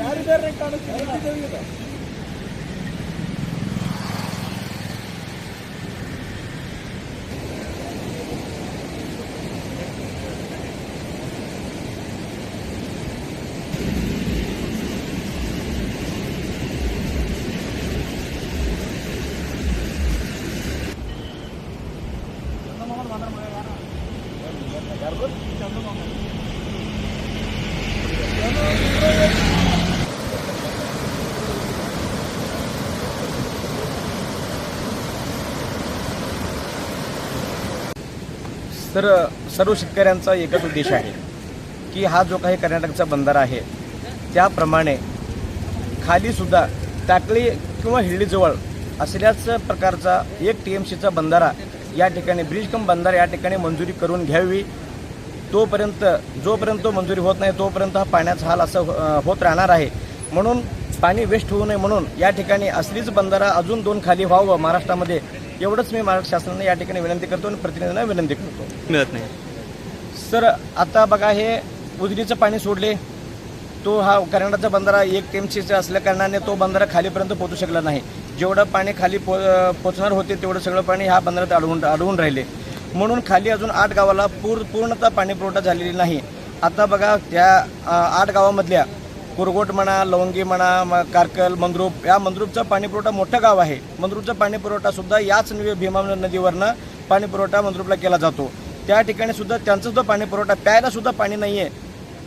ಯಾರಿದ್ದಾರೆ ಕಾಣಿಸ್ತಿದೆ. तर सर्व शेतकऱ्यांचा एकच उद्देश आहे की हा जो काही कर्नाटकचा बंधारा आहे त्याप्रमाणे खाली सुद्धा टाकळी किंवा हिरडीजवळ असल्याच प्रकारचा 1 TMCचा बंधारा या ठिकाणी ब्रिज कम बंधारा या ठिकाणी मंजुरी करून घ्यावी. जोपर्यंत मंजुरी होत नाही तोपर्यंत हा पाण्याचा हाल असं होत राहणार आहे. म्हणून पाणी वेस्ट होऊ नये म्हणून या ठिकाणी असलीच बंधारा अजून 2 खाली व्हावं महाराष्ट्रामध्ये, एवढंच मी महाराष्ट्र शासनाने या ठिकाणी विनंती करतो आणि प्रतिनिधींना विनंती करतो. मिळत नाही सर, आता बघा हे उजनीचं पाणी सोडले, तो हा कर्नाटकचा बंधारा 1 TMCचा असल्या कारणाने तो बंधारा खालीपर्यंत पोहोचू शकला नाही. जेवढं पाणी खाली पोचणार होते तेवढं सगळं पाणी ह्या बंधारात अडवून राहिले. म्हणून खाली अजून 8 गावाला पूर्णतः पाणी पुरवठा झालेली नाही. आता बघा त्या 8 गावामधल्या कुरगोट म्हणा, लवंगी म्हणा, कारकल, मंद्रुप, या मंद्रुपचा पाणी पुरवठा मोठं गाव आहे. मंद्रुपचा पाणी पुरवठा सुद्धा याच भीमा नदीवरनं पाणी पुरवठा मंद्रुपला केला जातो. त्या ठिकाणी सुद्धा त्यांचा सुद्धा पाणी पुरवठा प्यायला सुद्धा पाणी नाही आहे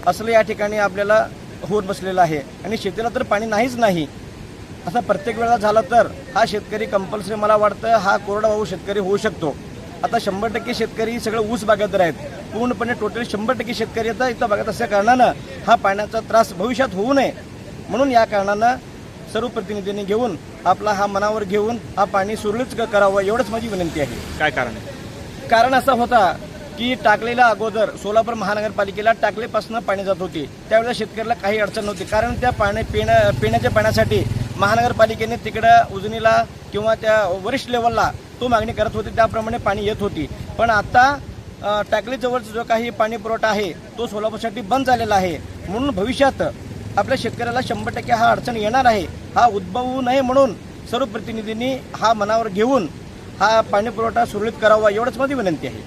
असलं या ठिकाणी आपल्याला होऊन बसलेलं आहे. आणि शेतीला तर पाणी नाहीच नाही. असं प्रत्येक वेळेला झालं तर हा शेतकरी कंपल्सरी मला वाटतं हा कोरडवाहू शेतकरी होऊ शकतो. आता 100% शेतकरी सगळं ऊस बागायतदार आहेत. पूर्णपणे टोटली 100% शेतकरी आता इथं बागायत असल्या कारणानं हा पाण्याचा त्रास भविष्यात होऊ नये म्हणून या कारणानं सर्व प्रतिनिधींनी घेऊन आपला हा मनावर घेऊन हा पाणी सुरळीत करावं एवढंच माझी विनंती आहे. काय कारण आहे? कारण असं होता की टाकलेला अगोदर सोलापूर महानगरपालिकेला टाकलेपासून पाणी जात होते. त्यावेळेला शेतकऱ्याला काही अडचण नव्हती कारण त्या पिण्याच्या पाण्यासाठी महानगरपालिकेने तिकडं उजनीला किंवा त्या वरिष्ठ लेवलला तो मागणी करत होती, त्याप्रमाणे पाणी येत होती. पण आता टाकलीजवळचा जो काही पाणी पुरवठा आहे तो सोलापूरसाठी बंद झालेला आहे. म्हणून भविष्यात आपल्या शेतकऱ्याला 100% हा अडचण येणार आहे. हा उद्भवू नये म्हणून सर्व प्रतिनिधींनी हा मनावर घेऊन हा पाणी पुरवठा सुरळीत करावा एवढंच माझी विनंती आहे.